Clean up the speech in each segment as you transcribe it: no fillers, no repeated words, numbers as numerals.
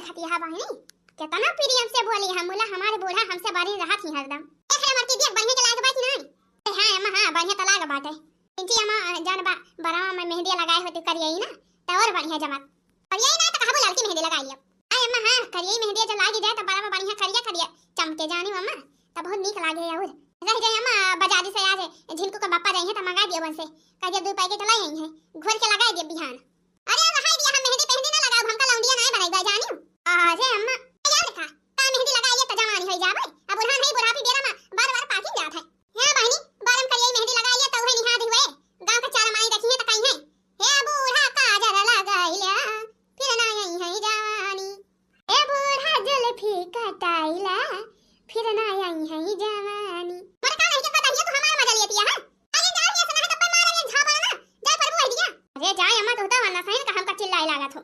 देखती है बहनी कितना प्रियम से बोली है मुला हमारे बूढ़ा हमसे बारी रहा थी हरदम एक है मरती देख बढ़िया के लाग बाकी नहीं हां अम्मा हां बढ़िया त लाग बाटे इंची अम्मा जान बा बरावा में मेहंदी लगाए होती करियई ना त और बढ़िया जमा करियई ना त कहबो लड़की मेहंदी लगाई आय अम्मा हां करियई मेहंदी जब लागी जाए त बरावा बढ़िया करिया चमके जानी अम्मा त बहुत नीक लागे और रह जाए अम्मा बाजारी से आज झिनकू का बापा रही है त मंगा दियो बनसे कहिए 2 पैकेट लाई है घोल के लगाए दियो बिहान अरे लगा दिया हम मेहंदी पहनने ना लगाओ हमका लौंडिया नहीं बनाई जानी अरे अम्मा याद रखा का मेहंदी लगाइए त जवानी हो जावे अब बुढ़ा नहीं बुढ़ापी बेरा में बार-बार पाकी जात है हां बहनी बारम करिए मेहंदी लगाइए त ओहे निहाद हुए गांव का चार माई देखिए त कहीं है हे बूढ़ा काजर लगाइला फिर ना आई है जवानी हे बूढ़ा जुल्फी कटाइला फिर ना आई है जवानी मर का नहीं के पता है तो हमारा मजा लेती है अरे जाओ ये सुना है तब मारा ये झापा ना जा पर वो दिया अरे जाए अम्मा तो होता वरना सही का हमका चिल्लाए लगा थो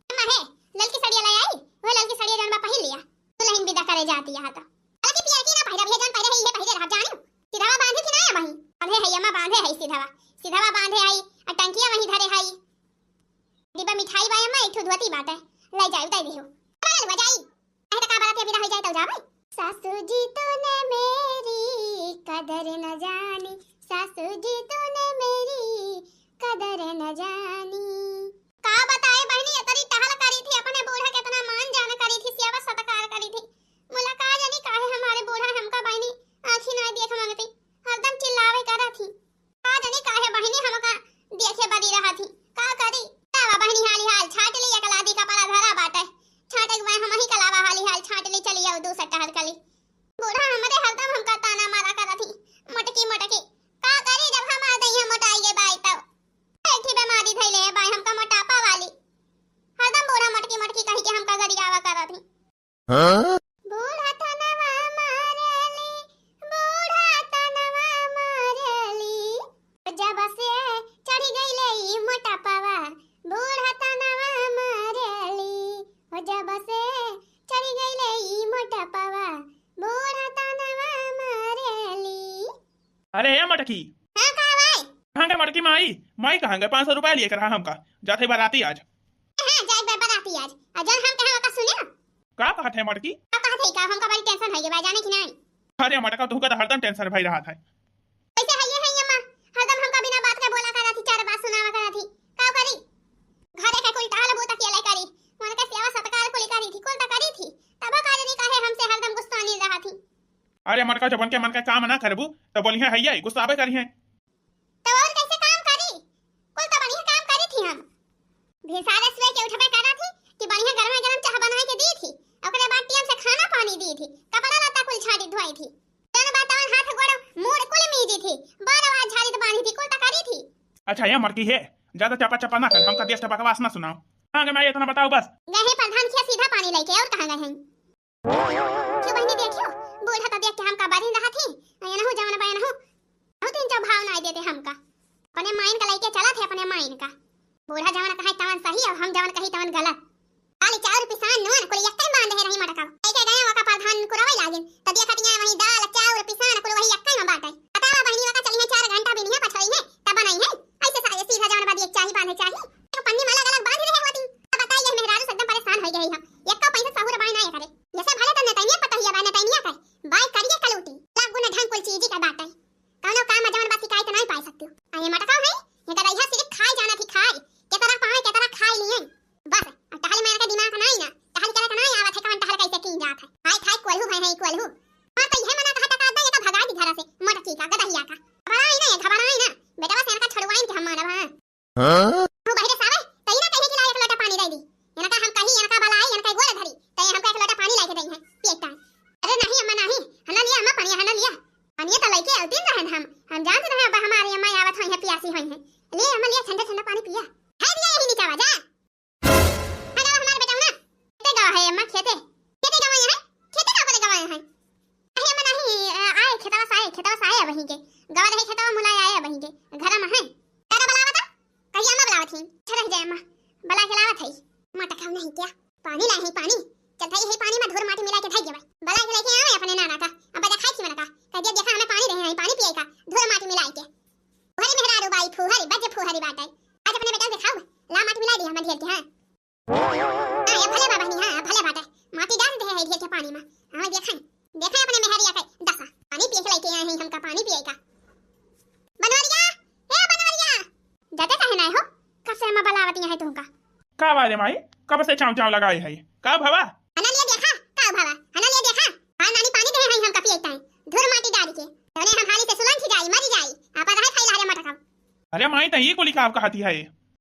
अम्मा है ललकी साड़ी ले आई वो ललकी साड़ी जान बा पहन लिया दुल्हन विदा करे जाती है त ललकी पिया की ना पहिरा भेजन पहिरे ही पहिरे रह जानी सीधावा बांधे कि ना वही बांधे है अम्मा बांधे है सीधावा बांधे आई और टंकिया वही धरे है डिब्बा मिठाई बा अम्मा एक ठो धोती बाटे ले जाई उताई देहो बाल बजाई अहे त का बात विदा हो जाए तो जावे सासू जी तूने मेरी कदर न जानी सासू जी तूने मेरी कदर न जानी का बताए बहनी इतनी टहल करी थी अपने बूढ़ा कितना मान जान करी थी सेवा सत्कार करी थी मुलाकात जानी काहे हमारे बूढ़ा हमका बहनी आंखी ना देख मांगती हरदम चिल्लावे करा थी का जानी काहे बहनी हमका देखे बड़ी रहा थी का करी तावा बहनी हाली हाल छाट ली एकलादी का परा धरा बाटे छाटे के हम ही कलावा हाली हाल छाट ली चली आओ दूसरा टहल कली बूढ़ा हमारे हरदम हमका ताना मारा करा थी मटकी का करी जब हम आ गई हम मोटाई के बाई तब ऐठी बीमारी थईले है बाई हमका मोटापा वाली हरदम बूढ़ा मटकी कही के हमका गरियावा करा थी हां बूढ़ा तनवा मारेली जब से चढ़ी गईले ई मोटापावा बूढ़ा तनवा मारेली हो जब से चढ़ी गईले ई मोटापावा बूढ़ा तनवा मारेली अरे ये मटकी हां का भाई कहां के मटकी माई कहां गए 500 रुपए लिए कर हमका जाते बाराती आज हां जाए बाराती आज अजल हम कहां का सुने का कहत है मटकी का कहत है का हमका बड़ी टेंशन है ये भाई जाने की नहीं अरे मटका तू का हरदम टेंशन भाई रहा था कैसे है ये अम्मा हरदम हमका बिना बात के बोला करा थी चार बात सुनावा करा थी का करी घरे के कोई टाल बोता के ले करी मन का सेवा सत्कार को ले करी थी कोलता करी थी तब का नहीं काहे हमसे हरदम गुस्सा नहीं रहा थी अरे मटका जबन के मन का काम ना करबू तो बोलिए हैया गुस्सा आबे करी है तो और कैसे काम करी कोलता बढ़िया काम करी थी हम भेसारे सुबह के उठबे करा थी कि बढ़िया गरम चाह बना के दी थी ओकरे बाद टीएम से खाना पानी दी थी कपड़ा लत्ता कुल झाड़ी धोई थी तन बातवन हाथ गोड़ मोड़ कुल मीजी थी बार आवाज झाड़ी तो बांधी थी कोलता करी थी अच्छा ये मटकी है ज्यादा चपा ना कर हमका देश बकवास ना सुनाओ हां के मैं इतना बताओ बस गए प्रधान खिया सीधा पानी लेके और कहां गए हैं क्यों बहनी देखियो बूढ़ा तो देख के हमका बारी रहा थी ना हो जवन बहन हो बहुत तीन जो भाव ना देते हमका अपने माइन का लेके चला थे अपने माइन का बूढ़ा जवन कहे तवन सही और हम जवन कही तवन गलत खाली 4 पिसान नोन को यक्कन बांधे है रही मटका ऐसे गए वका प्रधान को रवई लागिन त देखा तिया वही दाल चावल पिसान को वही यक्कन में बाटे बतावा बहनी वका चली है 4 घंटा भी नहीं पछई है तब बनाई है ऐसे सारे सीधा जवन बाद एक चाही बांधे चाहिए तो पन्नी में अलग-अलग बांध रहे होती अब बताइए मेहरारू एकदम परेशान हो गई हम यक्का पैसा साहुर बाई ना करे जैसे भले तने तैनिया पता हिया बाने तैनिया कर बाई करिए कलूटी लाख गुना ढंग कुल चीज का बाटे कौनो काम जवन बात शिकायत नहीं पाई सकती आए मटका है ये कदा यहां सिर्फ खाई जाना थी खाई के तरह पाए के तरह खाई लिए बस टहल में का दिमाग नहीं ना टहल करे का नहीं आवत है कौन टहल कैसे की जात है हाय खाई कोलहू भाई नहीं कोलहू हां तो ये मना कहा टका दे ये तो भगा दी घर से मटकी का गदहिया का घबराई ना बेटा बस इनका छड़वाइन के हम मारब हां तू बहिरे सावे तई ना कहे कि ला एक लोटा पानी दे दी इनका हम कही इनका बलाई इनका गोल धरी तई हमका एक लोटा पानी लाके दई है पेटा अरे नहीं अम्मा नहीं हना लिया अम्मा पानी हना लिया पानी तो लेके आउतीन रहन हम जानते रहे अब हमारी अम्मा आवत होई है प्यासी होई है ले अम्मा लिया ठंडा पानी पिया है दिया यही नीचे आवा जा है अम्मा खेते गवाए हैं खेते का बोले गवाए हैं अहे अम्मा नहीं आए खेतवा साए वहीं के गवा रहे खेतवा मुलाय आए वहीं के घर में है तारा बलावा था कहीं अम्मा बलावत थी ठहर जाए अम्मा बला के लावत है मटा खाऊ नहीं क्या पानी ला है पानी चल भाई है पानी में धुर माटी मिला के धई भाई बला के लेके आवे अपने नाना का अब बजा खाई की मना का कह दिया देखा हमें पानी रहे हैं पानी पिए का धुर माटी मिला के भरी मेहरारू बाई फुहरी बजे फुहरी बाटे आज अपने बेटा से खाओ ला माटी मिला दी हम ढेर के हां भले बाबा नहीं हां भले बाटा पानी में हमें देखा अपने मेहरिया के दशा पानी पिए के लेके आए हैं हमका पानी पिए का बनवरिया हे बनवरिया जाते काहे ना हो कब से हम बलावती है तुमका का बारे माई कब से चाव चाव लगाए है का भवा हना लिए देखा का भावा हना लिए देखा हां नानी पानी दे हैं हमका पिए टाइम धुर माटी डाल के तने हम हाली से सुलन थी जाई मरी जाई आपा रहे खाई लारे मटका अरे माई त ये कोली का आपका हाथी है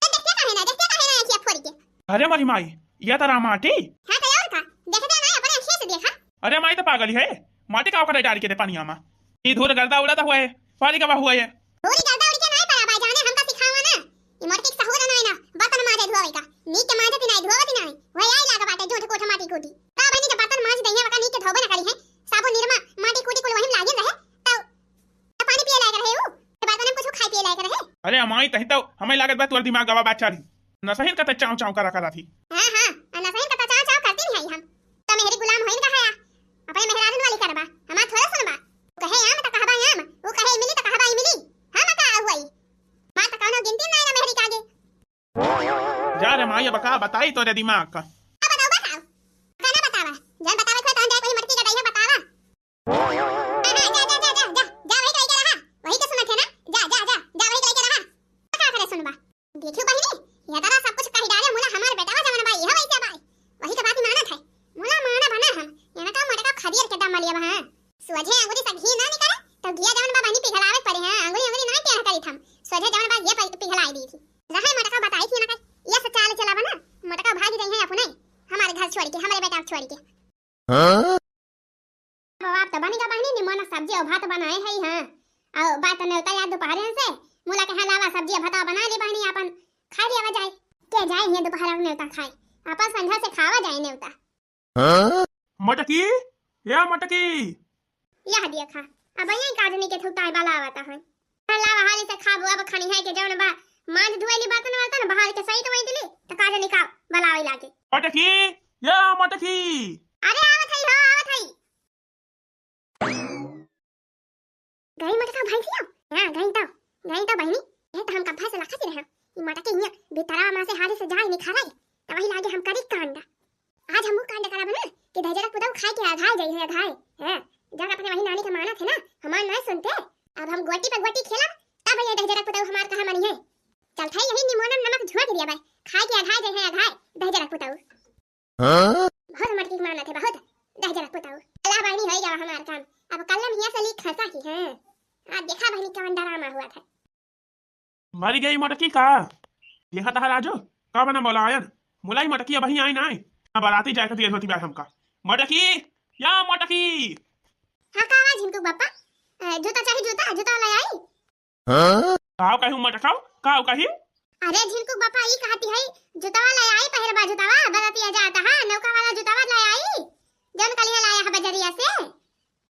देखते काहे ना ऐसी फोड़ी के अरे मरी माई या तरा माटी हां तो और का देखते ना अपने आंखें से देखा अरे माई तो पागल है माटी का करे डाल के दे पानी में ये धूल गर्दा उड़ाता हुआ है पानी का हुआ है पूरी गर्दा उड़ के नहीं पड़ा भाई जाने हमका सिखावा ना ये मोटी सहुरा नहीं ना बर्तन माजे धोवे का नीचे माजे नहीं धोवती नहीं वही आई लागा बाटे जोठ कोठ माटी कोटी का बनी के बर्तन माज दहिया का नीचे धोबे ना करी है साबुन निरमा माटी कोटी कुल वही लागे रहे तो पानी पिए लायक रहे हो बर्तन में कुछ खाई पिए लायक रहे अरे माई तही तो हमें लागत बा तोर दिमाग गवा बात चारी न सही का चाव चाव करा थी हां ना सही का चाव चाव करती नहीं हम तो मेरी गुलाम होइन का है अपने मेहरान वाली करबा हमा थोड़ा सुनबा कहे आम त कहबा आम वो कहे मिली त कहबा मिली हम का हुई मां त कहनो गिनती नहीं ना मेहरी कागे जा रे माई बका बताई तोरे दिमाग का बताओ कहना बतावा जब बतावे तो जाए कोई मटकी का दहिया बतावा जा वही के सुनत है ना जा वही के लेके रहा का करे सुनबा देखियो बहिनी ये तरह सब कुछ कही डाले मुला हमारे बेटावा जवन भाई है वैसे भाई वही के बात मानत है मुला माना बना हम yana का मटका खदियर के दम लिया हां सोझे अंगुरी से घी ना निकले तो घिया जवन बा बनी पिघलावे पड़े हैं अंगुरी ना क्या करी थम सोझे जवन बा ये पिघलाई दी थी रहे मटका बताई थी ना ये से चाल चलावा ना मटका भाग गई है अपने हमारे घर छोड़ के हमारे बेटा छोड़ के हां बाबा तो बनेगा बहनी निमन सब्जी और भात बनाए है हां और बात ने उतार याद दोपहर से मुला के लावा सब्जी भात बना ली बहनी अपन खा लिया जाए के जाए ये दोपहर में उता खाए अपन संध्या से खावा जाए ने उता मटकी या मटकी यह देखा अब यही काजनी के थुताई वाला आवता है लावा हाली से खाबो अब खानी है के जवन बा मांज धुएली बर्तन वाला बाहर के सही तो वही दिली तो काजनी का बलावे लागे मटकी या मटकी अरे आवत है गई मटका भाई थी हां गई तो बहनी ये तो हम कब्बा से लखा रहे ई मटके हिया बेतरा में से हाली से जाए निखालाई तो वही लागे हम करी कांड आज हम कांड करब ना कि दहजरा पुदाऊ खाए के आघाय जाई है आघाय हैं जब अपने वही नानी के माना थे ना हमार नहीं सुनते अब हम गोटी पे गोटी खेला तब ये दहजरा पुदाऊ हमार कहां मनी है चल थाई यही निमोनम नमक झोंक दिया भाई खाए के आघाय जाई है आघाय दहजरा पुदाऊ हां बहुत मटकी माना थे बहुत दहजरा पुदाऊ अल्लाह बहनी होई जावा हमार काम अब कलम हिया से ली खसा की है आज देखा बहनी कवन डरामा हुआ था मरी गई मटकी का देखा था राजू का बना बोला आयन मुलाई मटकी अब ही आई ना बाराती जाए देर होती बात हमका मटकी या मटकी हां का आवाज झिनकू बापा जूता चाहिए जूता ले आई हां काऊ कहूं मटकाऊ काऊ कही अरे झिनकू बापा ई कहती है जूता ले आई पहले बा जूतावा बाराती जाता हां नौका वाला जूतावा ले आई जन कलिया लाया है बजरिया से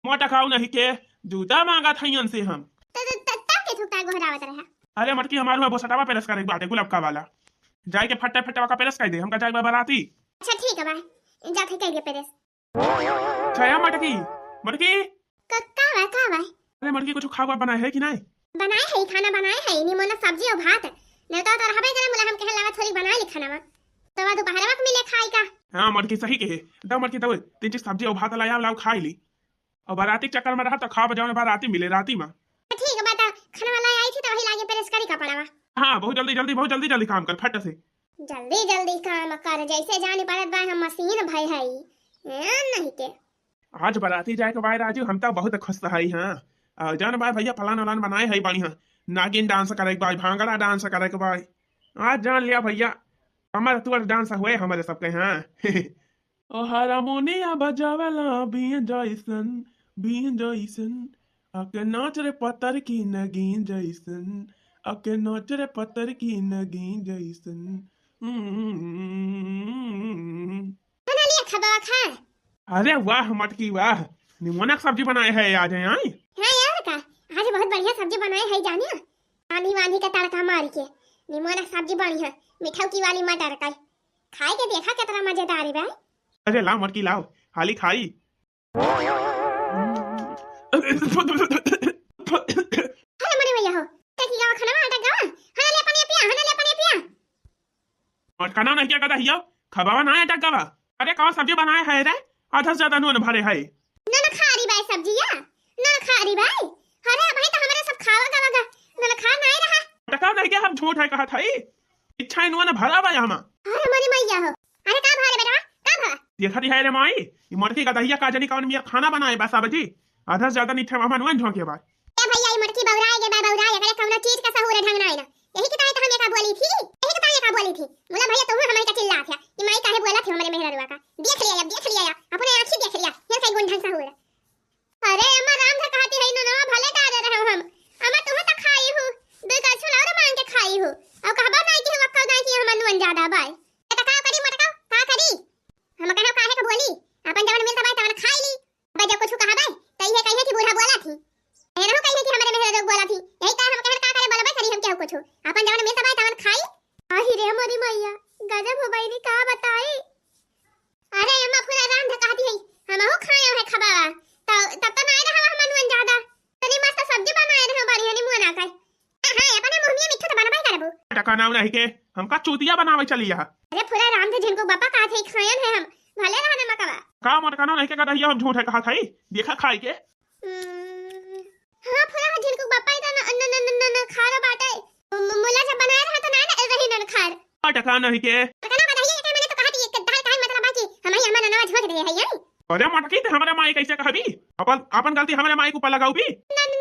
मटकाऊ नहीं के जूता मांगा थईन से हम तब के थुकता गोहरावत रहा अरे मटकी हमारे हुआ बोसटावा पेरस करे बात है गुलाब का वाला जाए के फट्टे फट्टे का पेरस कर दे हमका जाए बाराती अच्छा ठीक है भाई जा थे कह पेरस छया मटकी मटकी का भाई अरे मटकी कुछ खावा बनाए है कि नहीं बनाए है खाना बनाए है निमोना सब्जी और भात नहीं तो रहबे करे मुला हम कहे लावा थोड़ी बना ली खाना में तो दोपहर वक्त मिले खाई का हां मटकी सही कहे दो मटकी दो तीन चीज सब्जी और भात लाया लाओ खाई ली और बाराती चक्कर में रहा तो खा बजाने बाराती मिले राती में ठीक है बात खाना वाला आई थी तो वही लागे पेरस करी का पड़ावा हां बहुत जल्दी काम कर फट से जल्दी काम कर जैसे जाने पड़त बा हम मशीन भाई है नहीं के आज बाराती जाए के भाई राजू हम तो बहुत खुश रही हां जान भाई भैया फलान वलान बनाए है बढ़िया नागिन डांस करे के भाई भांगड़ा डांस करे के भाई आज जान लिया भैया हमारे तुअर डांस हुए हमारे सबके हां ओ हारमोनिया बजावेला बीन जॉइसन आके नाच रे पत्थर की नगीन जॉइसन आके नाच रे पत्थर की नगीन जॉइसन बना लिया खबा खा अरे वाह मटकी वाह निमोनक सब्जी बनाए है आज हैं हां यार का आज बहुत बढ़िया सब्जी बनाए है जानिए आंधी वांधी का तड़का मार के निमोनक सब्जी बनी है मिठाई वाली मटर का खाए के देखा कितना मजेदार है भाई अरे लाओ मटकी लाओ हाली खाई अरे मरे भैया हो तकी गावा खाना आटा गावा हना ले पानी पिया मटका ना नहीं क्या कदा हिया खबावा ना अटक गवा अरे कौन सब्जी बनाए है रे आधा से ज्यादा नुन भरे है। ना ना खा रही भाई सब्जियां ना खा रही भाई। अरे भाई तो हमारे सब खावा खावा ना खा नहीं रहा। टका नहीं क्या हम झूठ है कहा था इच्छा नुन भरा बा यहाँ। अरे मरी मैया हो। अरे का भरे बेटा का भरा देखा दी है रे माई ये मटकी का दहिया का जनी कौन मिया खाना बनाए बस बजी आधा से ज्यादा नीचे मामा नुन झोंके बाद ए भैया ये मटकी बौराए के बौराए करे कौनो चीज का सहूर ढंग ना है ना। यही की तो हम का बोली थी यही की तो का बोली थी मुला भैया तुम हमारे का चिल्ला था कि माई काहे बोला थी हमारे मेहररुआ का देख लिया अपने आंख से देख लिया ये कई गुण ढंग सहूर। अरे अम्मा राम से कहती है ना भले का दे रहे हो हम अम्मा तुम तो खाई हो दो का छोला और मांग के खाई हो अब कहबा नहीं कि हम अक्का नहीं कि हम नुन ज्यादा बाय ए का करी मटका का करी हम कहो काहे का बोली अपन जवन मिलता बाय तवन खाई ली अब जब कुछ कहा बाय तई है कहिए कि बूढ़ा बोला थी ए रहो कहिए कि हमारे मेहर लोग बोला थी यही का हम कहे का करे बोलबे करी हम क्या कुछ अपन जवन मिलता बाय तवन खाई। आही रे मोरी मैया गजब हो गई नी का बताई। अरे अम्मा पूरा राम से कहती है हम हो खाए है खबावा तब तो नहीं रहा हम नुन ज्यादा तनी मस्त सब्जी बनाए रहे बढ़िया नी मुना कर हां अपने मुंह में मिठो तो बनबाई करबो टका नाम नहीं के हमका चूतिया बनावे चली यहां। अरे पूरा राम से जिनको बापा कहा थे खायन है हम भले रहना मकवा का मटका नहीं के दहिया हम झूठ है कहा था देखा खाई के। हां पूरा जिनको बापा न खारा बाटे मुला जब बनाए रहा तो ना रही न खार टका नहीं के टका ना बताइए मैंने तो कहा थी एक दाल का मतलब बाकी हम ही हमारा नवा झोंक दे है यही। अरे मटकी ते हमारे माई कैसे कहबी अपन गलती हमारे माई को पर लगाऊ भी नहीं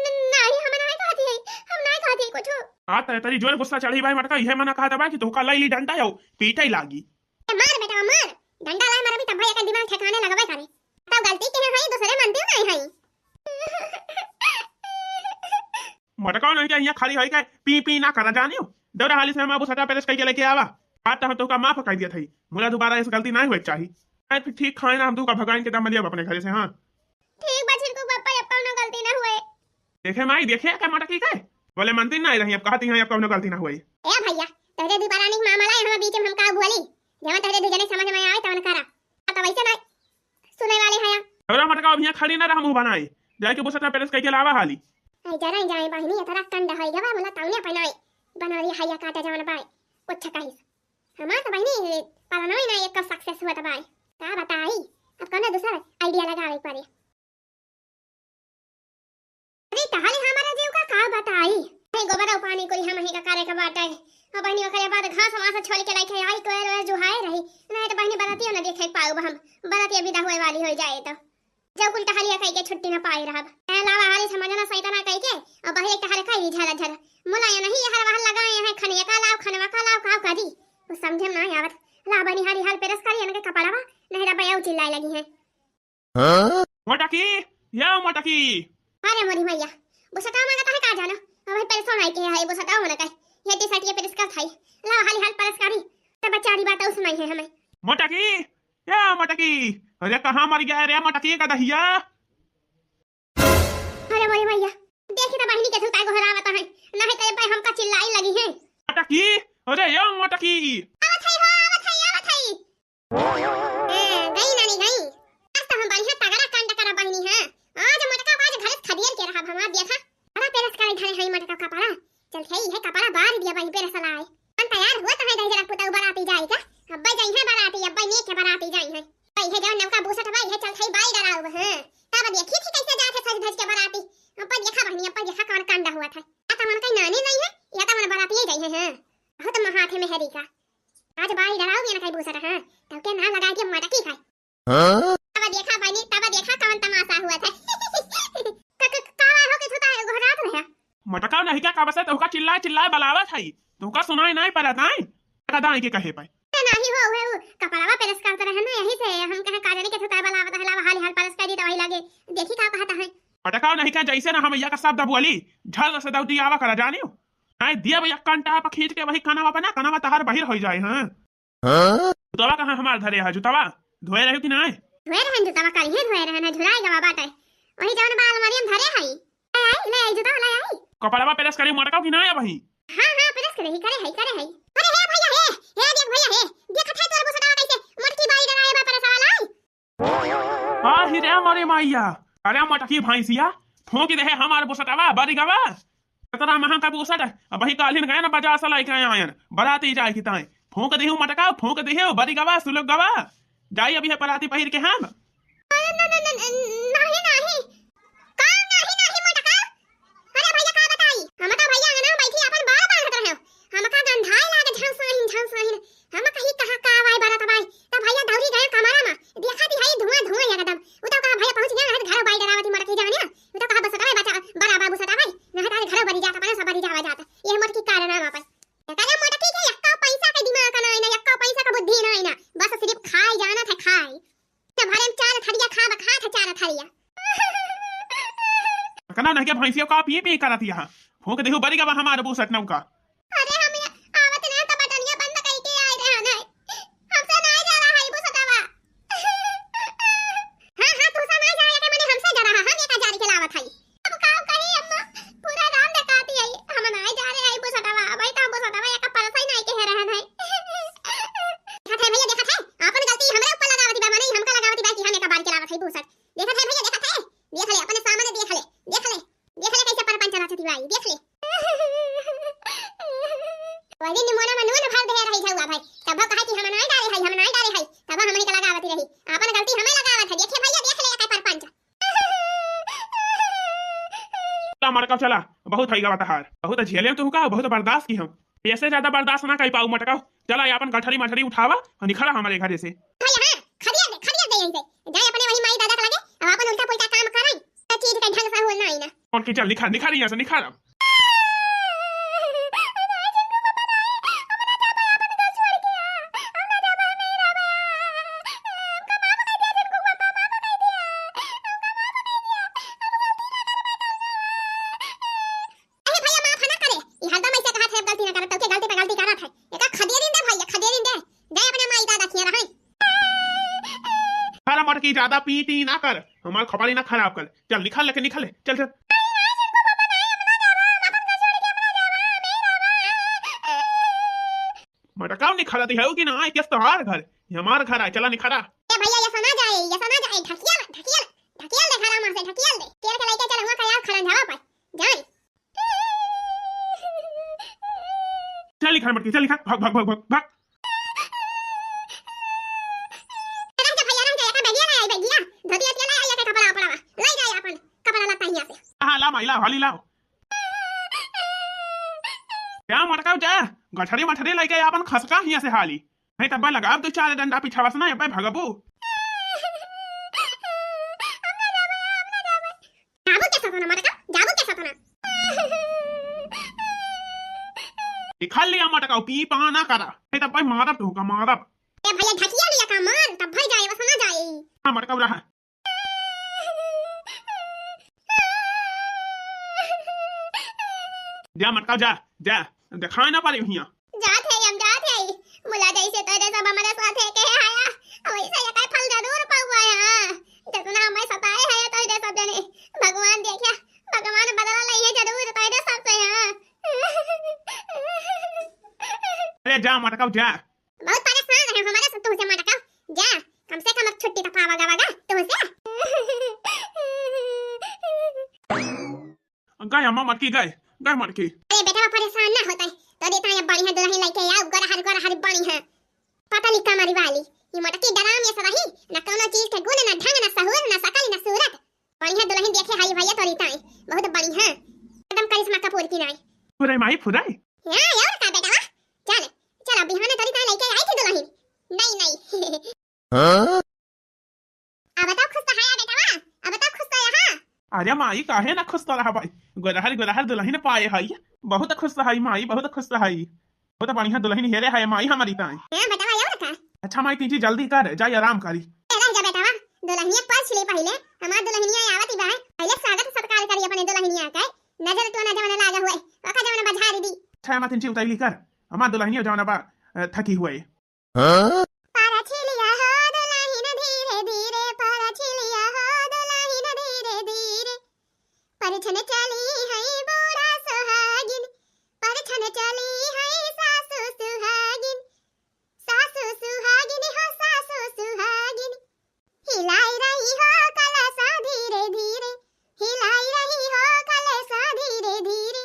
हम नहीं खाती है हम नहीं खाती कुछ आ तेरी जोर गुस्सा चढ़ी भाई मटका यह मना कहा था कि तू का लईली डंडा हो पीटाई लागी मार बेटा मार डंडा ला मारा भी तब भाई का दिमाग ठिकाने लगवे करे तब गलती के है दूसरे मानते हो नहीं है मटका नहीं क्या यहाँ खाली है क्या पी ना करा जानियो दौरा हाली से हम अबू सटा पेरेस कह के लेके आवा बात तो का माफ कर दिया थी मुला दोबारा ऐसी गलती नहीं हुई चाहिए फिर ठीक खाए ना हम तू का भगवान के दम लिया अपने घर से। हाँ ठीक बचिन को पापा अब कौनो गलती ना हुए देखे माई देखे क्या मटकी का बोले मनती नहीं रही अब कहती हैं अब कौनो गलती ना हुई। ए भैया तोरे दोबारा नहीं मामा लाई हम बीच में हम का बोली जवन तोरे दू जने समझ में आए तवन करा तो वैसे नहीं सुने वाले हैं दौरा मटका अब यहाँ खड़ी ना रहा मुंह बनाए जाके बुसटा पेरेस कह के लावा हाली आई जरा जाए बहिनी तरा कंड होई गवा मला ताउने पनाई बनारी हैया काटा जवन बाय उच्च कहिस हमार तो बहिनी पालनोई ना एक सक्सेस हुआ बाय का बताई अब कौन दूसरा आइडिया लगावे पड़े। अरे ताले हमारा जीव का बताई ए गोबर और पानी कोई हम ही का कार्य का बात है अब बहिनी ओकरे बाद घास वास छोड़ के लाइक आई कोर जो हाय रही नहीं तो बहिनी बराती ना देखे पाऊ हम बराती विदा होए वाली हो जाए तो जब उल्टा हालिया कह के छुट्टी ना पाई रहब लावा हाली समझना सैताना कह के अब बहिनी एक हारे कह झरा झरा मुलाया नहीं हर वहां लगाए हैं खनिया का लाव खनवा का लाव का करी तो समझे ना आवत ला बनी हारी हाल पेरस करी इनके कपड़ावा नहीं रबा यौ चिल्लाए लगी है। हां मटकी या मटकी अरे मोरी मैया बुसटा मांगा काहे का जानो अब पेरस है के है बुसटा होना कह ये टी शर्ट ये पेरस का थाई ला हाली हाल पेरस करी तब बेचारी बात उसमें है हमें मटकी या मटकी अरे कहां मर गया रे मटकी का दहिया। अरे मोरी मैया देखी तो बहिनी के झूठा घोरावत है नहीं तो भाई हमका चिल्लाई लगी है मटकी अरे या मटकी आवत है ए गई नानी गई आज तो हम बढ़िया तगड़ा कांड करा बहिनी है आज मटका आज घर खदियर के रहा भमा देखा बड़ा पेरस करे धरे है मटका कपड़ा चल थई है कपड़ा बाहर दिया बहिनी पेरस लाए मन तैयार हुआ तो है दही जरा पुता बराती जाएगा अब्बा जाई है बराती अब्बा ने के बराती जाई है भाई है जवन नौका बूसट भाई है चल थई बाई डराव है तब देखी थी कैसे जाते सज धज के बराती अब्बा देखा बहिनी अब्बा देखा कौन कांडा हुआ था आता मन कहीं नानी नहीं है या तो मन बराती ही गई है बहुत महाथे में हेरी का आज बाई डराओगे ना कहीं बूसट हां तो क्या नाम लगा के मटकी खाए। हां तब देखा बहिनी तब देखा कौन तमाशा हुआ था कावा हो के छोटा घोरात रहा मटका नहीं क्या का बस तोका चिल्लाए बलावत है तोका सुनाई नहीं पड़त नहीं कदाई के कहे पे नहीं हो कपड़ावा पेरस करते रहे ना यही से हम कहे काजनी के छोटा बलावत है लावा हाल हाल पेरस कर दी दवाई लागे देखी का कहता है मटका नहीं क्या जैसे ना हम या का शब्द बोली झल से दौती आवा करा जानियो नहीं दिया भैया कंटा पर खींच के वही कनावा बना कनावा तहार बाहर हो जाए। हां जुतावा कहां हमार धरे है जुतावा धोए रहे कि नहीं धोए रहे जुतावा करिए धोए रहे ना झुराई गवा बाटे वही जवन बाल मरियम धरे है आई ले आई जुतावा ले आई कपड़ावा पेरस करी मटका कि नहीं भाई हां पेरस करे है अरे हे भैया हे देख भैया हे देख था तोर बुसटा कैसे मटकी बाई डराए बा पेरस वाला हां ही रे मोरे माईया अरे मटकी भैंसिया ठोक दे हमार बुसटावा बड़ी गवा तरा महा का बुसट अब वही कालिन गए ना बाजार से लाइक आयन बराती जाए कि ताए फूंक देहु मटका फूंक देहु बड़ी गवा सुलग गवा जाई अभी है पराती पहिर के हम नहीं नहीं काम नहीं नहीं मोटा का। अरे भैया का बताई हम तो भैया ना बैठी अपन बार बार करत रहे हम का गंधाई लागे झंसाहिन हम कहीं कहां का आवाई बारा तबाई तब भैया दौड़ी गए कमरा में देखा दी है धुआं धुआं एकदम उ तो कहा भैया पहुंच गया है घर बाई डरावती मर के जाने उ तो कहा बस सटावे बचा बड़ा बाबू सटावे नहीं तारे घर बड़ी जाता पाना सब बड़ी जावा जाता ये मत की कारण है अपन कहले मोटा की के यक्का पैसा के दिमाग का नहीं ना यक्का पैसा का बुद्धि नहीं ना बस सिर्फ खाए जाना था खाए तो भरे में चार थरिया खा था चार थरिया कना नहीं के भैंसियों का पी करत यहां भूख देखो बड़ी का हमारे बू सटनौ का। अरे हम आवत ना तो बटनिया बंद कई के आए रहे नहीं हमसे नहीं जा रहा है वो सटावा हां तू से नहीं जाए के मैंने हमसे जा रहा हम ये का जारी के लावत है अब काम करी अम्मा पूरा राम देखाती है हम नहीं जा रहे है वो सटावा भाई का वो सटावा एक परसा ही नहीं के रहा है देखा है भैया देखा है अपन गलती हमरे ऊपर लगावती बा नहीं हमका लगावती बा कि हमें का बार के लावत है बूसट देखा है भैया देखा है देख ले अपने सामने देख ले कैसे परपंच नाचती भाई देख ले वही निमोना में नून भर दे रही है भाई तब कहा कि हम नहीं डाले है तब हमनी के लगावती रही अपन गलती हमें लगावत है देखिए भैया देख ले का परपंच ला मटका चला बहुत है गवा तहार बहुत झेले तू का बहुत बर्दाश्त की हम ऐसे ज्यादा बर्दाश्त ना कर पाऊ मटका चला अपन गठरी मठरी उठावा और निखरा हमारे घर से भैया हां खदिया दे यहीं से जाए अपने वही माई दादा के लगे अब अपन उल्टा पुल्टा काम कराई तो चीज का ढंग से हो नहीं ना और की चल निखा रही है से निखा की ज्यादा पीती ना कर हमार खपाली ना खराब कर चल निकाल लेके निकाले चल चल मटका निकालती है कि ना किस तोहार घर हमार घर है चला निकाला ए भैया ये सना जाए ढकियल दे खरा मार से ढकियल दे तेल के लेके चल हुआ का यार खरन जावा पर जाई चल निकाल मटकी चल निकाल भाग ला वाली लाओ क्या मटकाओ जा गठरी मठरी लेके अपन खसका हिया से हाली नहीं तब लगाब तो चार डंडा पीछा बसना है भगबू खाली लिया मटकाओ पी पा ना करा नहीं तब भाई मारब तो का मारब ए भैया ढकिया लिया का मार तब भाई जाए बस ना जाए हां मटकाओ रहा जा मटकाओ जा दिखा ना पारी हिया जात है मुला जैसे तेरे सब हमारे साथ है के आया वैसे ये काय फल जरूर पाऊंगा यहां जितना मैं सताए है तो इधर सब जने भगवान देखा भगवान बदला ले जरूर तो इधर सब से यहां अरे जा मटकाओ जा बहुत परेशान है हमारे सब तुमसे मटकाओ जा कम से कम छुट्टी तो पावागा तुमसे गए अम्मा मटकी गए मटकी अरे बेटा परेशान ना होता है तो देता है बढ़िया दुल्हन लेके आओ गरहर बढ़िया पता लिखा हमारी वाली ये मटकी डराम ये सही ना कोनो चीज के गुण ना ढंग ना सहूर ना शकल ना सूरत बढ़िया दुल्हन देखे हाई भैया तो रीता है बहुत बढ़िया एकदम करिश्मा कपूर की नहीं फुराई माई फुराई हां और का बेटा चल बिहाने तो रीता लेके आई थी दुल्हन नहीं हां अब बताओ खुश तो है बेटा अब बताओ खुश तो है अरे माई काहे ना खुश तो रहा भाई गोरहर दुल्हन पाए है बहुत खुश है माई बहुत खुश है बहुत बढ़िया दुल्हन हेरे है माई हमारी ताई हां बेटा और का अच्छा माई तीजी जल्दी कर जाई आराम करी रह जा बेटा दुल्हनिया पास ले पहले हमार दुल्हनिया आवती बा पहले स्वागत सत्कार करी अपने दुल्हनिया का नजर तो ना जवन लागा हुए ओका जवन बझारी दी अच्छा मां तीजी उतारी कर हमार दुल्हनिया जवन बा थकी हुए हां पारा छिलिया हो दुल्हन धीरे धीरे पारा छिलिया हो दुल्हन धीरे धीरे परछन चली है बूढ़ा सुहागिन परछन चली है सासू सुहागिन हो सासू सुहागिन हिलाई रही हो कलसा धीरे धीरे हिलाई रही हो कलसा धीरे धीरे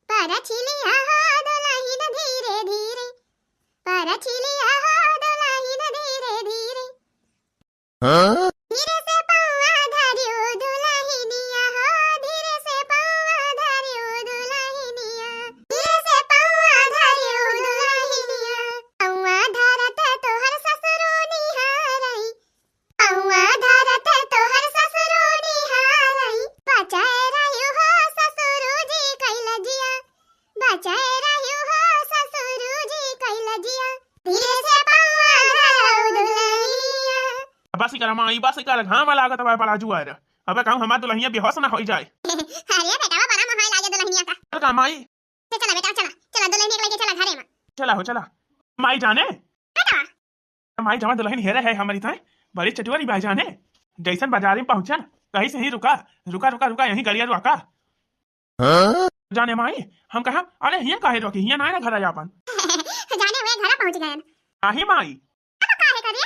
परछिलिया हो दुल्हन धीरे धीरे परछिलिया हो दुल्हन कर माई बस कर घाम लागत बा पला जुआर अबे कहूं हमार दुल्हनिया बेहोश ना हो जाए अरे बेटा बड़ा मोह लागे दुल्हनिया का का माई चला बेटा चला चला दुल्हनिया के लेके चला घरे में चला हो चला माई जाने बेटा माई जमा दुल्हन हेरे है हमारी थाए बड़ी चटुआरी भाई जाने जैसन बाजार में पहुंचा कहीं से ही रुका रुका रुका रुका यहीं गलिया रुका जाने माई हम कहा अरे हिया काहे रोकी हिया ना घर आया अपन जाने हुए घर पहुंच गए आही माई अब काहे करे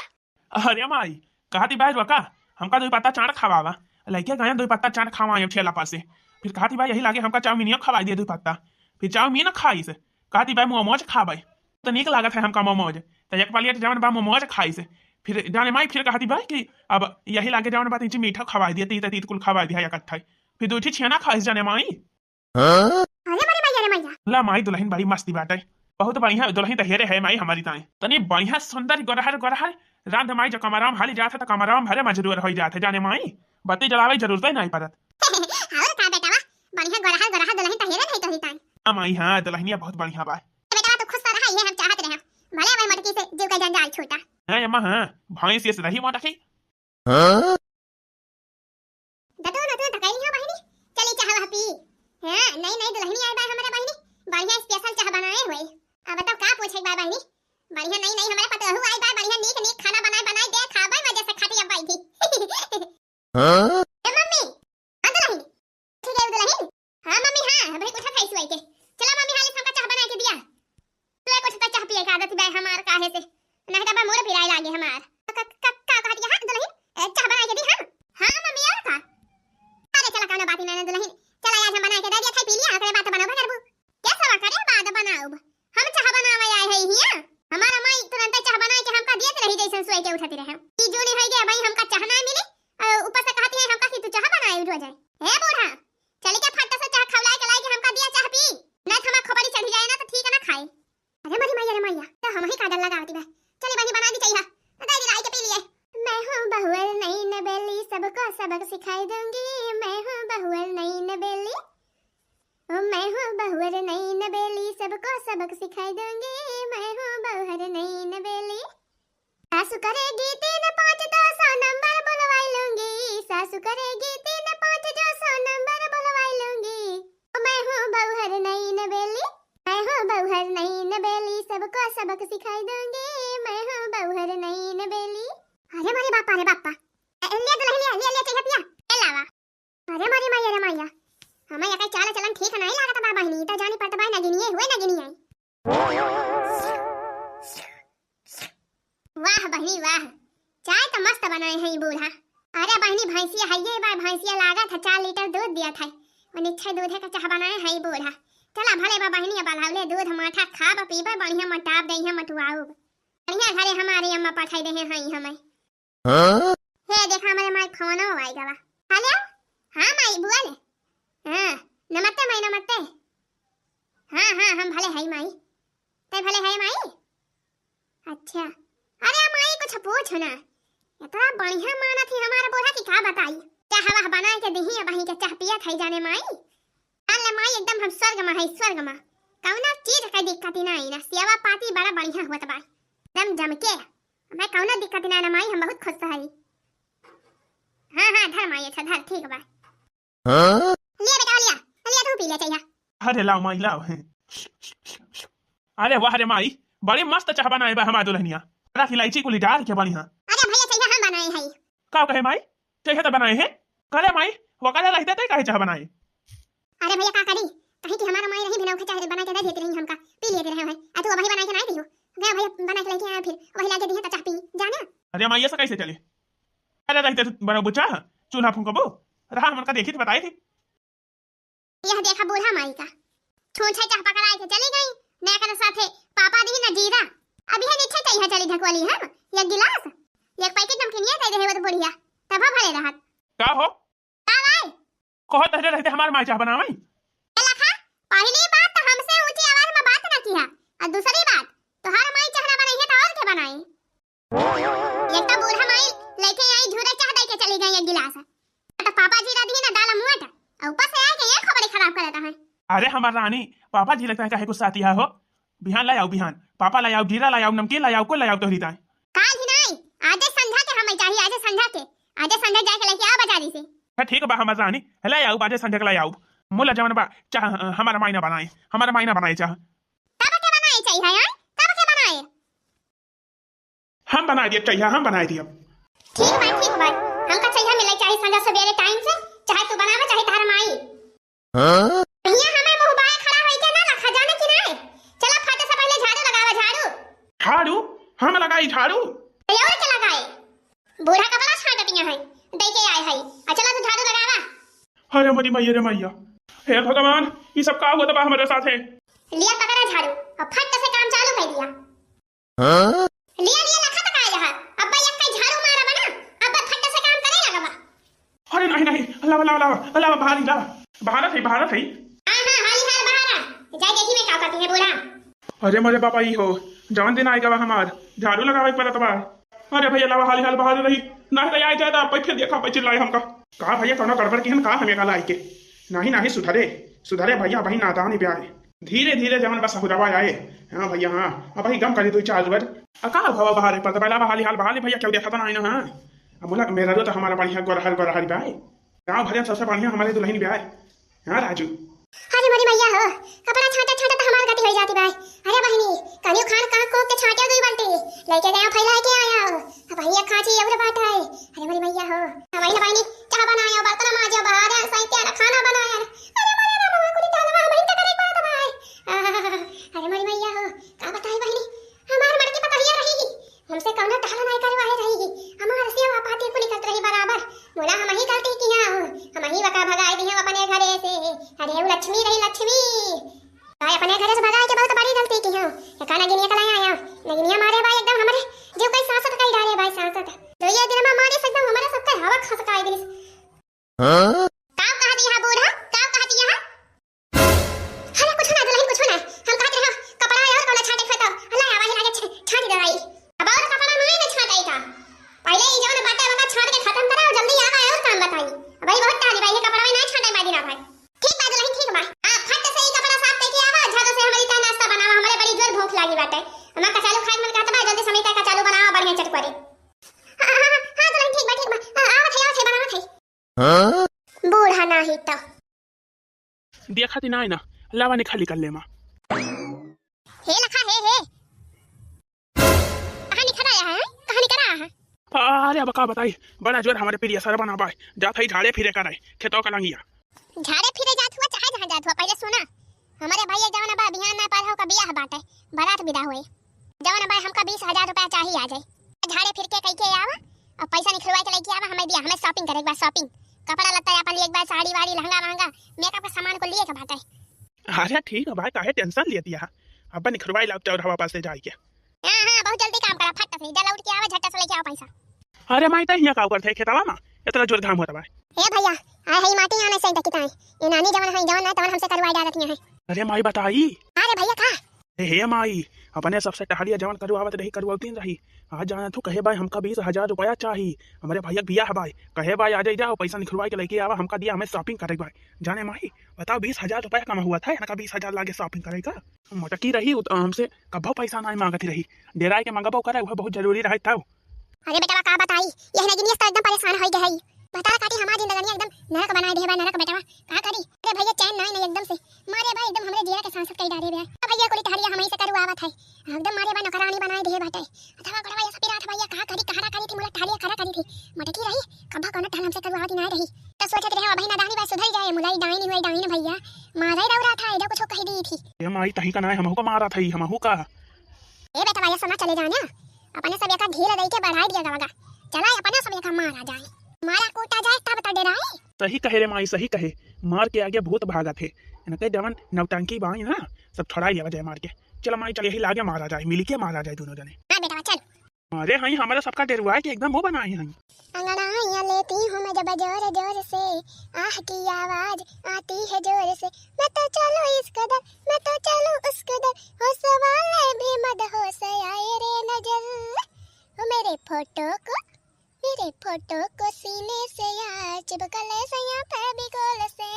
अरे माई कहती भाई रुका हमका दो पत्ता चाट खवावा लइके गए दो पत्ता चाट खवाए ठेला पास से फिर कहती भाई यही लागे हमका चाउमीनिया खवाई दिए दो पत्ता फिर चाउमीन खाई से कहती भाई मोमोज खावे तो निक लागत है हमका मोमोज तो एक पालिया जवन बा मोमोज खाई से फिर जाने माई फिर कहती भाई कि अब यही लागे जवन बात मीठा खवाई दिया तीत तीत कुल खवाई दिया इकट्ठा फिर दूठी छेना खाई जाने माई अरे मैया ला माई दुल्हन बड़ी मस्ती बाटे बहुत बढ़िया दुल्हन तो हेरे है माई हमारी ताए तनी बढ़िया सुंदर गोरहर गोरहर रांध माई जो कमराम हाली जात है तो कमराम भरे मजदूर हो जात है जाने माई बत्ती जलावे जरूरत ही नहीं पड़त और का बेटा बढ़िया गोरहर गोरहर दुल्हन तहेरे नहीं तो हिताई हां माई हां दुल्हनिया बहुत बढ़िया बा बेटा तो खुश रहा ये हम चाहत रहे भले भाई मटकी से जीव का जंजाल छूटा हां अम्मा हां भैंस ये रही मां रखी दतो न तो तकैली हो बहिनी चली चाह वह पी हां नहीं दुल्हनी आई बा हमारे बहिनी बढ़िया स्पेशल चाह बनाए हुए अब बताओ का पूछे बा बहिनी बढ़िया नहीं हमारे पता हो आई बा बढ़िया नीक खाना बनाए दे खाबे मजे से खाती अब आई थी हां मम्मी हां दुल्हनी ठीक है दुल्हनी हां मम्मी हां भाई कुछ खाई सुई के चला मम्मी हाली हमका चाह बना के दिया तू कुछ तो चाह पिए का आदत बा हमार काहे से नहीं तो बा मोर पिराई लागे हमार का कह दिया हां दुल्हनी चाह बना के दी हां मम्मी और का अरे चला काना बात नहीं दुल्हन चला आज हम बना के दे दिया खाई पी लिया अगले बात बनाओ करबू क्या सवा करे बाद बनाओ हम चाह बनावे आए है हिया हमारा माई तुरंत चाह बना के हमका देत रही जैसे सोई के उठती रहे ई जोड़ी है गया भाई हमका चाह ना मिले ऊपर से कहती है हमका कि तू चाह बनाए उठ जाए हे बूढ़ा चली के फट्टा से चाह खवलाए के लाए के हमका दिया चाह पी नहीं थमा खबरी चढ़ जाए ना तो ठीक है ना खाए अरे मैया तो हम ही का डर लगाती बे चली बनी बना दी चाहिए दादी लाई के पी लिए मैं हूं बहुअल नई नबेली सबको सबक सिखाई दूंगी मैं हूं बहुअल नई नबेली ओ मैं हूं बहुअल नई नबेली सबको सबक सिखाई दूंगी मैं हूं बहुअल नई नबेली सासु करेगी 3 5 200 नंबर बुलवाई लूंगी सासु करेगी 3 5 200 नंबर बुलवाई लूंगी ओ मैं हूं बहुअल नई नबेली मैं हूं बहुअल नई नबेली सबको सबक सिखाई दूंगी मैं हूं बहुअल नई नबेली अरे मारे बापा ले दुल्हन ले चाहिए पिया लावा अरे मैया हमें यका चाल चलन ठीक नहीं लागत बा बहिनी त जानी पड़त बा नगिनी हुए वाह बहिनी वाह चाय तो मस्त बनाए हैं बूढ़ा अरे बहिनी भैंसिया है ये बा भैंसिया लागत है 4 लीटर दूध दिया था और निच्छे दूध का चाह बनाए है बूढ़ा चला भले बा बहिनी बलावले दूध माठा खाब पीबे बढ़िया मटाब दे है मटुआऊ बढ़िया घरे हमारी अम्मा पठाई दे हैं हमें हे देखा हमारे माई फोन आई गवा हेलो हां माई बुआ ने हां नमस्ते माई नमस्ते हां हम भले है माई ते भले है माई अच्छा अरे माई कुछ पूछ ना इतना बढ़िया माना थी हमारा बूढ़ा की का बताई चाह हवा बना के दही बही के चाह पिया खाई जाने माई अल्लाह माई एकदम हम स्वर्ग में कौना चीज का दिक्कत नहीं ना सेवा पाती बड़ा बढ़िया होत बा एकदम जम के मैं कौना दिक्कत ना माई हम बहुत खुश है हां धर माई अच्छा धर ठीक बा ले बेटा लिया तू पी ले चाहिए अरे लाओ माई लाओ अरे वाह रे माई बड़ी मस्त चाह बनाए बा हमार दुल्हनिया रख इलायची कुली डाल के बढ़िया अरे भैया चाहिए हम बनाए हैं का कहे माई चाहिए तो बनाए हैं करे माई वो करे रहते तो काहे चाह बनाए अरे भैया का करी कहीं कि हमारा माई रही बिना चाह बना के दे देती रही हमका पी लेते रहे हैं आ तू वही बना के नहीं दियो गया भैया बना के लेके आया फिर वही लाके दिया तो चाह पी जाना अरे माई ऐसा कैसे चले अरे रहते बड़ा बुचा चूल्हा फूंकबो रहा हमका देखी तो बताई थी यह देखा बूढ़ा माई का छूछे चाह पकड़ाए के चली गई मैं कर साथे पापा दी ना जीरा अभी है नीचे चाहिए चली ढकवाली है एक गिलास एक पैकेट नमकीन ये दे रहे वो तो बढ़िया तब भले रहत का हो का भाई कहो तहरे रहते हमार माई चाह बनावई लखा पहली बात तो हमसे ऊंची आवाज में बात ना किया और दूसरी बात तोहार माई चाह ना बनाई है तो और के बनाई एक तो बूढ़ा माई लेके आई झूरे चाह दे के चली गई एक गिलास तो पापा जीरा दी ना डाला मुंह और ऊपर से आके ये खबर खराब कर देता है अरे हमार रानी पापा जी लगता है काहे गुस्सा आती है हो बिहान लाओ बिहान पापा लाओ जीरा लाओ नमकीन लाओ को लाओ तोहरी ताई काल ही नहीं आज संध्या के हमें चाहिए आज संध्या के आजे संडे जाके लेके आ बाजारी से। हाँ ठीक बा हम जानी ले आऊ बाजे संडे के ले आऊ मोला जवन बा चाह हमारा मायना बनाए चाह तब के बनाए चाहिए यार, तब के बनाए हम बनाए दिए चाहिए हम बनाए दिए। ठीक भाई हमका चाहिए मिले चाहिए संडे सवेरे टाइम से, चाहे तू बनावे चाहे तार माई। हां भैया हमें मुंह बाए खड़ा होई के ना रखा जाने की नहीं। चला फाटे से पहले झाड़ू लगावा, झाड़ू हम लगाई झाड़ू और के लगाए बूढ़ा कपड़ा छाटतिया है दे के आए है। चला तू झाड़ू लगावा। अरे मेरी मैया रे मैया, हे भगवान ये सब का हुआ बा हमारे साथ है। लिया पकड़ा झाड़ू और फट से काम चालू कर दिया। हां लिया लखा तक आया है। अब भैया का झाड़ू मारा बना, अब फट से काम करे लगा बा। अरे नहीं अल्लाह भारत है हां हाली हाल बाहर जाए देखी में क्या करती है बूढ़ा। अरे मेरे पापा ही हो जवन दिन आएगा हमार झाड़ू लगावे पड़त बा। अरे भैया लावा हाली हाल बाहर रही नहीं तो आए जाए पैसे देखा पैसे लाए हमका कहा भैया कोनो गड़बड़ की हम कहा हमें लाई के नहीं सुधरे भैया भाई नादानी पे आए धीरे धीरे जवन बस हुरवा आए। हाँ भैया हाँ अब भाई गम करे 2-4 बार का भवा बाहर पड़ता पहला हाली हाल बाहर भैया क्यों देखा ना हाँ बोला मेरा तो हमारा बढ़िया गोरहल ब्याह गाँव भैया सबसे बढ़िया हमारे दुल्हन ब्याह। हाँ राजू अरे मेरी मैया हो कपड़ा छाटा तो हमार गति हो जाती भाई। अरे बहनी कनियो खान कहां को के छाटे गई बाल्टी लेके गया फैला के आया अब भैया खाची और बात है। अरे मेरी मैया हो हमारी बहनी चाह बनाया बर्तन माजे बाहर सही के खाना बनाया। अरे मेरे ना मामा को डालवा बहन का करे बात भाई। अरे मेरी मैया हो का बताई बहनी हमार मड़के पता ही रहेगी हमसे कौन ढाला नहीं करवाए रहेगी हमार से पाती को निकल रही बराबर बोला हम ही गलती की ना हम ही बका भगाई दी हम अपने घरे से। अरे वो लक्ष्मी रही लक्ष्मी भाई अपने घरे से भगाई के बहुत बड़ी गलती की है। खाना गिनिया कला आया लेकिन ये मारे भाई एकदम हमारे जो कोई सांसत कई डाले भाई सांसत तो ये दिन में मारे से एकदम हमारे सबका हवा खसकाई दी। हां का कहा दिया बूढ़ा का कहा दिया। अरे कुछ ना दुल्हन कुछ ना हम कहते हैं कपड़ा और कोना छाटे खतो अल्लाह आवाज लागे छाटी दवाई अब और कपड़ा नहीं ना छाटाई था पहले ही जो बातें वका छाट के खत्म करा और जल्दी आवा और काम बताई भाई बहुत टाली भाई ये कपड़ा में नहीं छाटाई मादी ना भाई। ठीक बात दुल्हन ठीक बा हां फट से ही कपड़ा साफ करके आवा झाड़ू से हमारी का नाश्ता बनावा हमारे बड़ी जोर भूख लगी बाटे हमारा कचालू खाए मन कहता भाई जल्दी समय तक कचालू बनावा बढ़िया चटपटे। हां दुल्हन ठीक बा आवत है बनावत है। हां बूढ़ा नाही तो देखा ती ना लावा ने खाली कर ले मां हे लखा हे कहानी खराया है कहानी करा है। अरे अब का बताई बड़ा जोर हमारे प्रिय सर बना बाय जात है झाड़े फिरे करे खेतों का लंगिया झाड़े फिरे जात हुआ चाहे जहां जात हुआ पहले सुना हमारे भैया जवान बा बिहान ना पर हो का बियाह बाटे बारात विदा होए जवान बा हमका 20,000 रुपया चाहिए आ जाए झाड़े फिर के कई के आवा और पैसा निकलवा के लेके आवा हमें दिया हमें शॉपिंग करे एक बार शॉपिंग कपड़ा लत्ता अपन लिए एक बार साड़ी वाड़ी लहंगा महंगा मेकअप का सामान को लिए के बाटे। अरे ठीक है भाई काहे टेंशन ले दिया अब निखरवाई लाओ और हवा पास से जाए के। हां बहुत जल्दी काम करा फट से जला उठ के आवा झट्टा से लेके आओ पैसा। अरे माई त हिया का करथे खेतवा में इतना जोर घाम होता बा। ए भैया आ है माटी आने से तकिता है ये नानी जवन है जवन ना तवन हमसे करवाई डालत है। अरे माई बताई अरे भैया का हे माई अपने सबसे टहलिया जवन करवावत रही करवाती रही आज जाना तो कहे भाई हमका 20,000 रुपया चाहिए हमारे भैया बिया है भाई कहे भाई आ जाओ पैसा निकलवा के लेके आवा हमका दिया हमें शॉपिंग करे भाई जाने माई बताओ 20,000 रुपया कमा हुआ था इनका 20,000 लागे शॉपिंग करेगा मोटकी रही हमसे कभो पैसा नहीं मांगती रही डेराय के मांगबो करे वो बहुत जरूरी रहे था। अरे बेटा का बताई यह नगिनिया तो एकदम परेशान हो गई है बता काटी हमारी जिंदगी एकदम नरक बना दे बा नरक बेटा का करी। अरे भैया चैन नहीं एकदम से मारे भाई एकदम हमरे जिया के सांसत कई डाले बे भैया कोली टहलिया हम ही से करवावत है एकदम मारे भाई नौकरानी बनाई दे बाटे अथवा गड़वा ये सपी रात भैया का करी कहारा करी थी मुला टहलिया खरा करी थी मटकी रही कब्बा कोन टहल हमसे करवाती नहीं रही तो सोचत रहे भाई नादानी भाई सुधर जाए मुलाई डाई नहीं हुई डाई ने भैया मारा ही रहा था इधर कुछ कह दी थी ये माई तही का ना हमहु को मारा थई हमहु का ए बेटा भैया सुना चले जाना अपने सब का ढील दई के बढ़ाई दिया जाएगा चला अपने सब का मारा जाए मारा कोटा जाए तब तो डराए। सही कहे रे माई सही कहे मार के आगे भूत भागा थे इनके जवन नवटंकी बाई ना सब छड़ा लिया जाए मार के चल माई चल यही लागे मारा जाए मिल के मारा जाए दोनों जने। हां बेटा चल अरे हां हमारा सबका डरवा के एकदम वो बनाए हैं अंगड़ाइयां लेती हूं मैं जब जोर जोर से आह की आवाज आती है जोर से मैं तो चलूं इस कदर मैं तो चलूं उस कदर हो सवाले भी मद हो से आए रे नजर ओ मेरे फोटो को सीने से यार चिपका ले सया फेविकोल से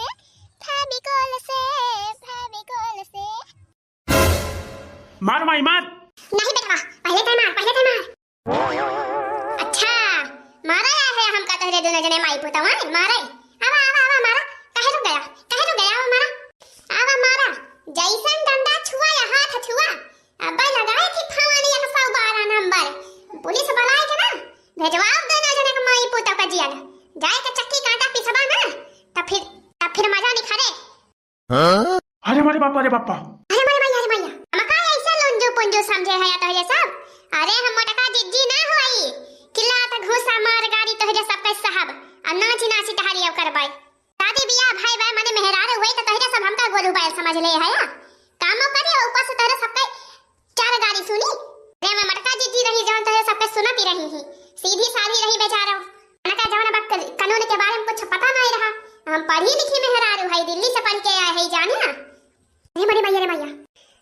मार माई मार नहीं बेटा पहले तो मार अच्छा मारा है हमका तहरे दोनों जने माई पुता वाले मारे आवा आवा आवा मारा कहे रुक गया वो मारा आवा मारा जैसन डंडा छुआ या हाथ छुआ अब्बा लगाए थी फवानी 112 नंबर पुलिस बुलाए के ना भेजवाओ दोनों जने के माई पुता का जिया जाए के चक्की कांटा पिसवा ना तब फिर मजा निखारे। अरे मारे बापा अरे भैया हम का ऐसा लंजू पुंजू समझे है तो ये सब अरे हम मोटका जिज्जी ना होई किला त घुसा मार गाड़ी तो जे सब के साहब आ नाची तहारी अब करबाई शादी बियाह भाई माने मेहरारू होई त तहरे सब हमका गोलू बाल समझ ले है कामो करे ऊपर से तहरे सब के चार गाड़ी सुनी रे मैं मोटका जिज्जी रही जवन तहरे सब के सुनती रही ही सीधी सादी रही बेचारा उनका जवन अब कानून के बारे में कुछ पता नहीं रहा हम पढ़ी लिखी मेहरारू है दिल्ली से पढ़ के आए है जाने ना रे भैया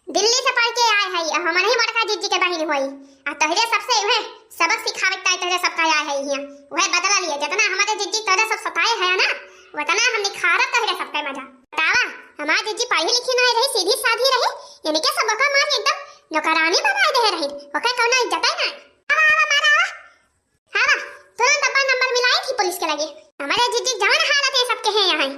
दिल्ली से पढ़ के आए है हम नहीं मोटका जिज्जी के बहिन होई आ तहरे सबसे वह सबक सिखावे ताई तहरे सब का आए है यहां वह बदला लिए जितना हमारे जिज्जी तहरे सब सताए है ना उतना हम निखारा तहरे सब का मजा बतावा हमारी जिज्जी पढ़ी लिखी नहीं रही सीधी सादी रही यानी के सब का मार एकदम नौकरानी बनाए दे रही ओके कौन इज्जत है ना आवा मारा आवा तुरंत अपन नंबर मिलाई थी पुलिस के लगे हमारे जिज्जी जान हालत है सबके हैं यहां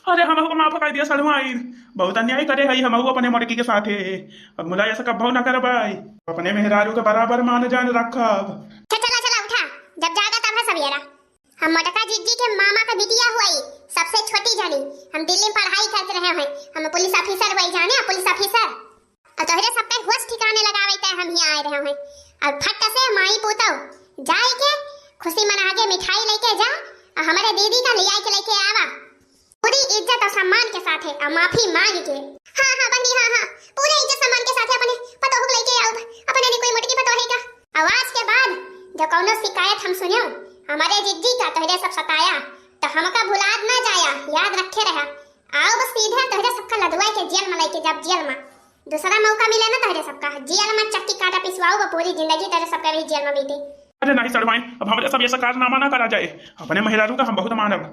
अरे हम को माफ कर दिया सड़वाई बहुत अन्याय करे है हम अपने मड़की के साथे अब मुला ऐसा कब ना कर भाई अपने मेहरारू के बराबर मान जान रखब चला उठा जब जागा तब है सवेरा हम मोटका जिज्जी के मामा का बिटिया हुई सबसे छोटी जानी हम दिल्ली में पढ़ाई कर रहे हैं हम पुलिस ऑफिसर वही जाने पुलिस ऑफिसर और तोहरे सब पे होश ठिकाने लगावे ते हम ही आए रहे हैं और फट से माई पोतो जाए के खुशी मना के मिठाई लेके जा और हमारे दीदी का लिया के लेके आवा पूरी इज्जत और सम्मान के साथ है और माफी मांग के हां बंदी हां पूरे इज्जत सम्मान के साथ अपने पतो हुक लेके आओ अपने ने कोई मोटकी पतो है का आवाज के बाद जो कौनो शिकायत हम सुनियो हमारे जिज्जी का तोहरे सब सताया तो हमका भुलाद ना जाया याद रखे रहा आओ बस सीधे तोहरे सबका लदवाई के जेल में लेके जब जेल में दूसरा मौका मिले ना तोहरे सबका जेल में चक्की काटा पिसवाओ वो पूरी जिंदगी तोहरे सबका भी जेल में बीते। अरे नहीं सड़वाई अब हमारे सब ऐसा कारनामा ना करा जाए अपने मेहरारू का हम बहुत मानब